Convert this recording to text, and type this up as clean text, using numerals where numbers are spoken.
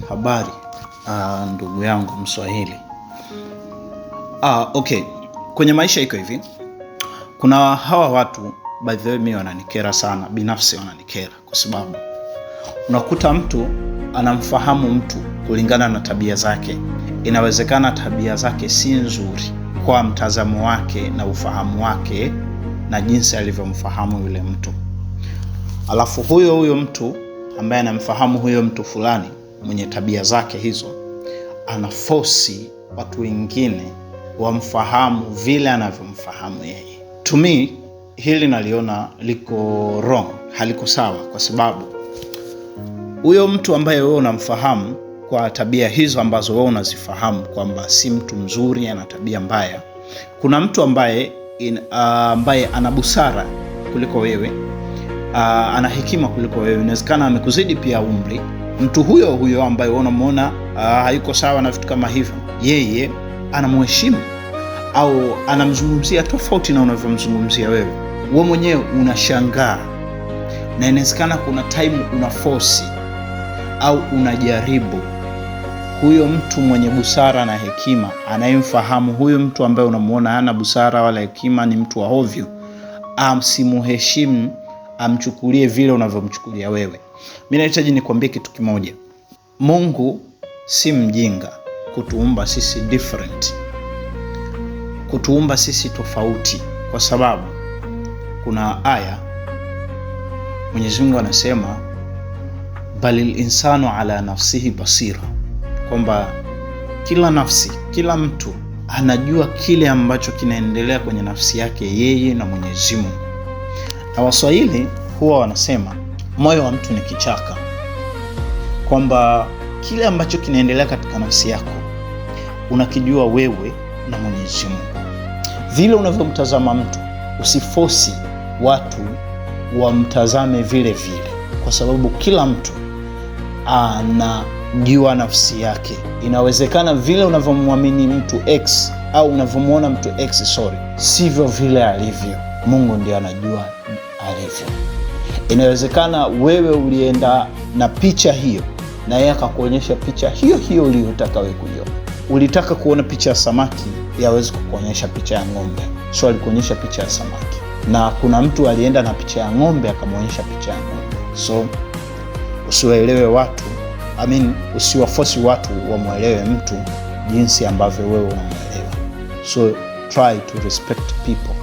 Habari ndugu yangu Mswahili. Okay. Kwenye maisha iko hivi. Kuna hawa watu by the way mimi wananikera sana, binafsi wananikera kwa sababu unakuta mtu anamfahamu mtu kulingana na tabia zake. Inawezekana tabia zake si nzuri kwa mtazamo wake na ufahamu wake na jinsi alivyomfahamu yule mtu. Alafu huyo mtu ambaye anamfahamu huyo mtu fulani mwenye tabia zake hizo anaforce watu wengine wamfahamu vile anavyomfahamu yeye. To me hili naliona liko wrong, haliko sawa, kwa sababu huyo mtu ambaye wewe unamfahamu kwa tabia hizo ambazo wewe unazifahamu kwamba si mtu mzuri, ana tabia mbaya, kuna mtu ambaye ana busara kuliko wewe, ana hekima kuliko wewe, inawezekana amekuzidi pia umri. Mtu huyo ambaye unamuona hayuko sawa na vitu kama hivyo, yeye anamheshimu au anamzungumzia tofauti na unavyomzungumzia wewe. Wewe mwenyewe unashangaa, na inawezekana kuna time unaforce au unajaribu huyo mtu mwenye busara na hekima anayemfahamu huyo mtu ambaye unamuona hana busara wala hekima, ni mtu wa hovyo, amsimuheshimu, amchukulie vile unavyomchukulia wewe. Mimi nahitaji nikwambie kitu kimoja. Mungu si mjinga kutuumba sisi different, kutuumba sisi tofauti, kwa sababu kuna aya Mwenyezi Mungu anasema balil insanu ala nafsihi basira, kwamba kila nafsi, kila mtu anajua kile ambacho kinaendelea kwenye nafsi yake yeye na Mwenyezi Mungu. Na Waswahili huwa wanasema moyo wa mtu ni kichaka, kwamba kile ambacho kinaendelea katika nafsi yako unakijua wewe na Mwenyezi Mungu. Vile unavyomtazama mtu, usifosi watu wamtazame vile vile, kwa sababu kila mtu anajua nafsi yake. Inawezekana vile unavyomwamini mtu X au unavyomuona mtu X, sivyo vile alivyo. Mungu ndiye anajua alivyo. Inawezekana wewe ulienda na picha hiyo na yeye akakuonyesha picha hiyo uliyotaka wewe kuiona. Ulitaka kuona picha ya samaki, yawezi kukuonyesha picha ya ng'ombe, alikuonyesha picha ya samaki. Na kuna mtu alienda na picha ya ng'ombe akamuonyesha picha ya ng'ombe. Usiwaelewe watu, usiwaforce watu wamuelewe mtu jinsi ambavyo wewe unamuelewa. Try to respect people.